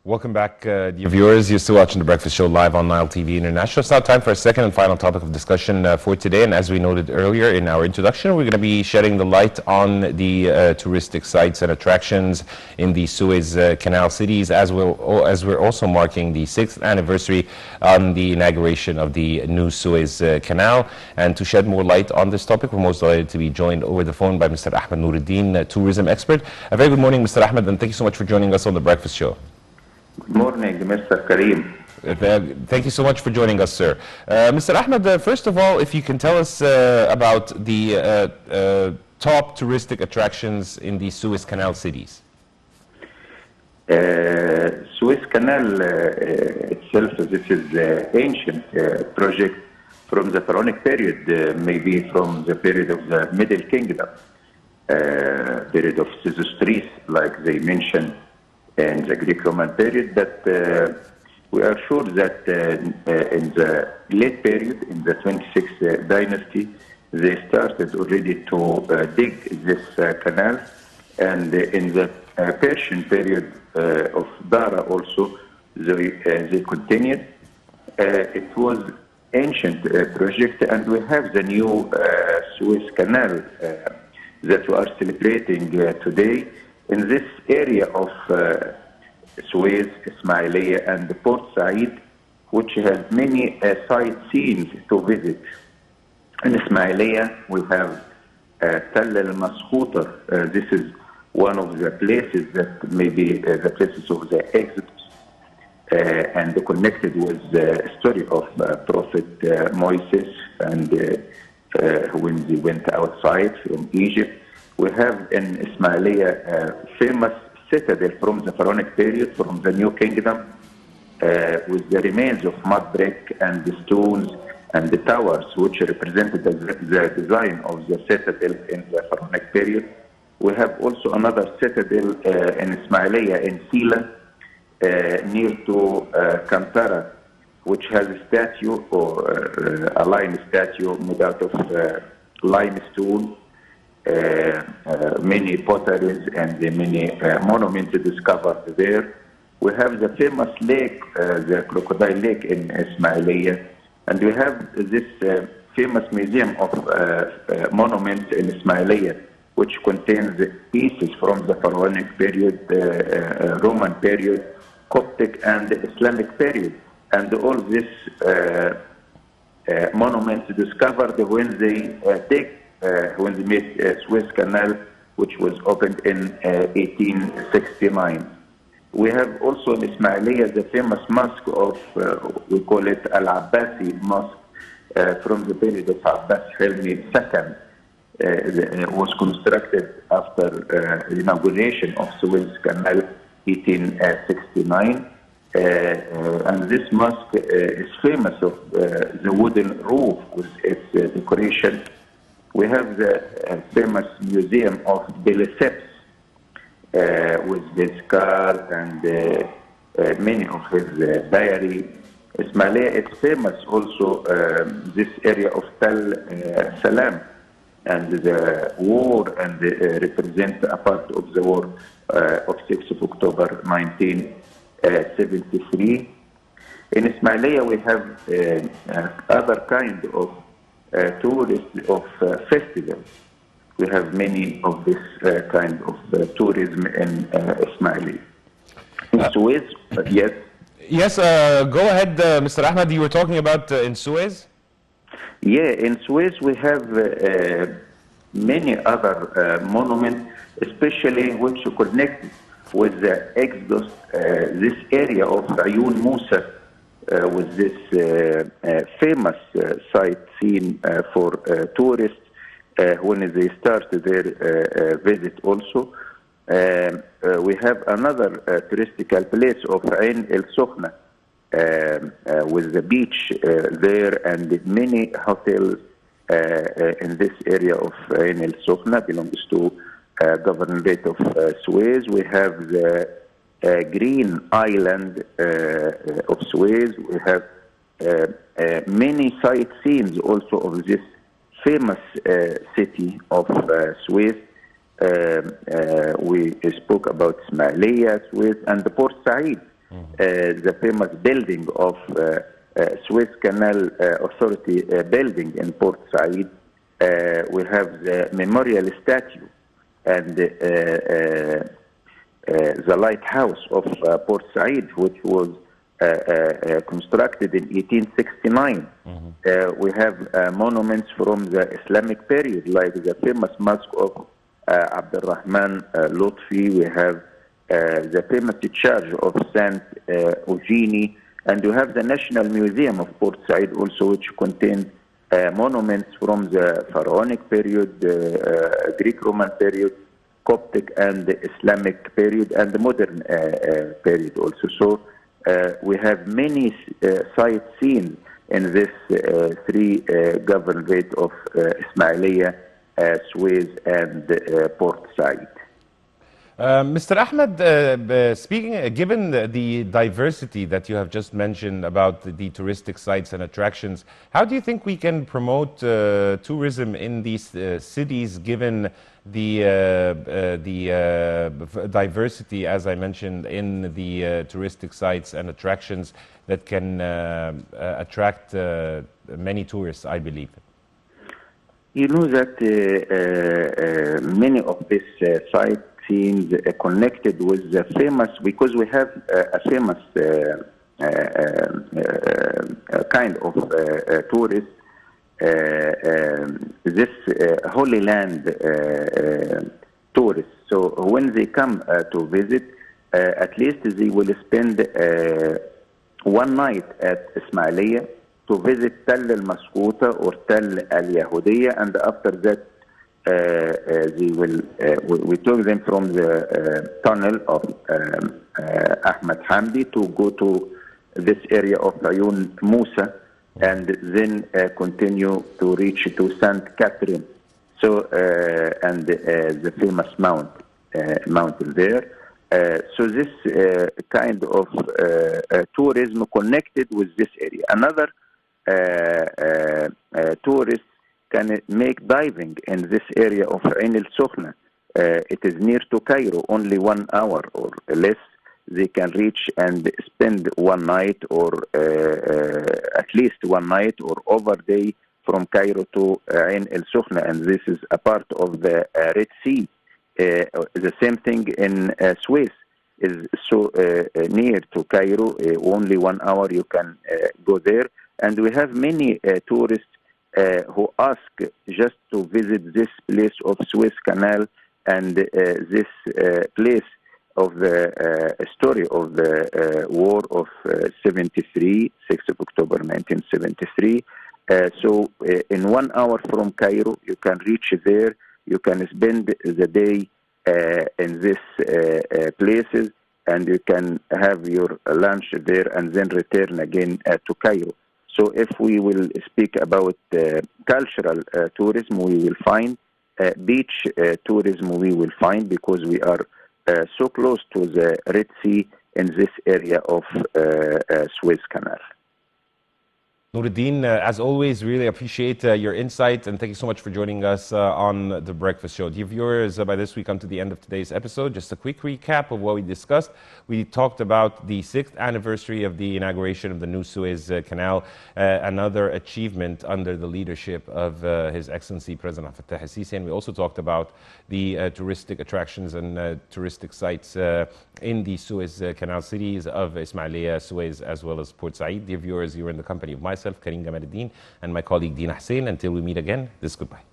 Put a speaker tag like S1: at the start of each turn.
S1: Welcome back, dear viewers. You're still watching The Breakfast Show live on Nile TV International. It's now time for a second and final topic of discussion for today. And as we noted earlier in our introduction, we're going to be shedding the light on the touristic sites and attractions in the Suez Canal cities, as we're also marking the 6th anniversary on the inauguration of the new Suez Canal. And to shed more light on this topic, we're most delighted to be joined over the phone by Mr. Ahmed Nour, tourism expert. A very good morning, Mr. Ahmed, and thank you so much for joining us on The Breakfast Show.
S2: Good morning, Mr. Karim.
S1: Thank you so much for joining us, sir. Mr. Ahmed, first of all, if you can tell us about the top touristic attractions in the Suez Canal cities.
S2: Suez Canal itself, this is an ancient project from the Pharaonic period, maybe from the period of the Middle Kingdom, period of Sesostris, like they mentioned, in the Greek-Roman period, but we are sure that in the late period, in the 26th dynasty, they started already to dig this canal, and in the Persian period of Dara also, they continued. It was ancient project, and we have the new Suez Canal that we are celebrating today. In this area of Suez, Ismailia, and Port Said, which has many sightseeing to visit. In Ismailia, we have Tall al-Maskhoutar. This is one of the places that maybe the places of the Exodus and connected with the story of Prophet Moses and when they went outside from Egypt. We have in Ismailia a famous citadel from the Pharaonic period, from the New Kingdom, with the remains of mud brick and the stones and the towers, which represented the design of the citadel in the Pharaonic period. We have also another citadel in Ismailia, in Sila, near to Kantara, which has a statue, or a line statue made out of limestone. Many potteries and many monuments discovered there. We have the famous lake, the Crocodile Lake in Ismailia, and we have this famous museum of monuments in Ismailia, which contains pieces from the Pharaonic period, Roman period, Coptic and Islamic period, and all these monuments discovered when they when they made Suez Canal, which was opened in 1869. We have also in Ismailia the famous mosque of, we call it Al-Abbasi Mosque, from the period of Abbas Hilmi II. It was constructed after the inauguration of Suez Canal 1869. And this mosque is famous of the wooden roof with its decoration. We have the famous museum of Beliceps with his car and many of his diary. Ismailia is famous also, this area of Tal Salam and the war, and represent a part of the war of 6th of October 1973. In Ismailia we have other kind of tourists of festivals. We have many of this kind of tourism in Ismailia. In Suez, yes.
S1: Yes, go ahead, Mr. Ahmed. You were talking about in Suez?
S2: Yeah, in Suez we have many other monuments, especially which connect with the Exodus, this area of Ayun Musa, with this famous sightseeing for tourists when they start their visit also. We have another touristical place of Ain El Sokhna, with the beach there, and many hotels in this area of Ain El Sokhna belongs to Governorate of Suez. We have the Green Island of Suez. We have many sightseeing also of this famous city of Suez. We spoke about Ismailia, Suez, and the Port Said. the famous building of Suez Canal Authority building in Port Said. We have the memorial statue and the lighthouse of Port Said, which was constructed in 1869. We have monuments from the Islamic period, like the famous mosque of Abdurrahman Lutfi. We have the famous church of Saint Eugenie, and we have the National Museum of Port Said also, which contains monuments from the Pharaonic period, Greek-Roman period, Coptic and Islamic period, and the modern period also. So we have many sites seen in this three governorate of Ismailia, Suez, and Port Said.
S1: Mr. Ahmed, speaking, given the diversity that you have just mentioned about the touristic sites and attractions, how do you think we can promote tourism in these cities, given the diversity, as I mentioned, in the touristic sites and attractions that can attract many tourists, I believe?
S2: You know that many of these sites seems connected with the famous, because we have a famous kind of tourist, this Holy Land tourists. So when they come to visit, at least they will spend one night at Ismailia to visit Tell al-Maskuta or Tell al-Yahudiya, and after that we took them from the tunnel of Ahmed Hamdi to go to this area of Ayun Musa, and then continue to reach to St. Catherine. So and the famous mountain there. So this kind of tourism connected with this area. Another tourists can make diving in this area of Ain el-Sokhna. It is near to Cairo, only 1 hour or less. They can reach and spend one night or at least one night or overday from Cairo to Ain el-Sokhna, and this is a part of the Red Sea. The same thing in Suez is so near to Cairo, only 1 hour you can go there. And we have many tourists who ask just to visit this place of Suez Canal and this place of the story of the war of 73, 6th of October 1973. So in 1 hour from Cairo, you can reach there. You can spend the day in these places, and you can have your lunch there and then return again to Cairo. So if we will speak about cultural tourism, we will find beach tourism, we will find, because we are so close to the Red Sea in this area of Suez Canal.
S1: Nouruddin, as always, really appreciate your insight, and thank you so much for joining us on The Breakfast Show. Dear viewers, by this we come to the end of today's episode. Just a quick recap of what we discussed. We talked about the 6th anniversary of the inauguration of the new Suez Canal, another achievement under the leadership of His Excellency President Fattah al-Sisi. And we also talked about the touristic attractions and touristic sites in the Suez Canal cities of Ismailia, Suez, as well as Port Said. Dear viewers, you're in the company of myself, Karim Gamaluddin, and my colleague Dina Hussein. Until we meet again, this is goodbye.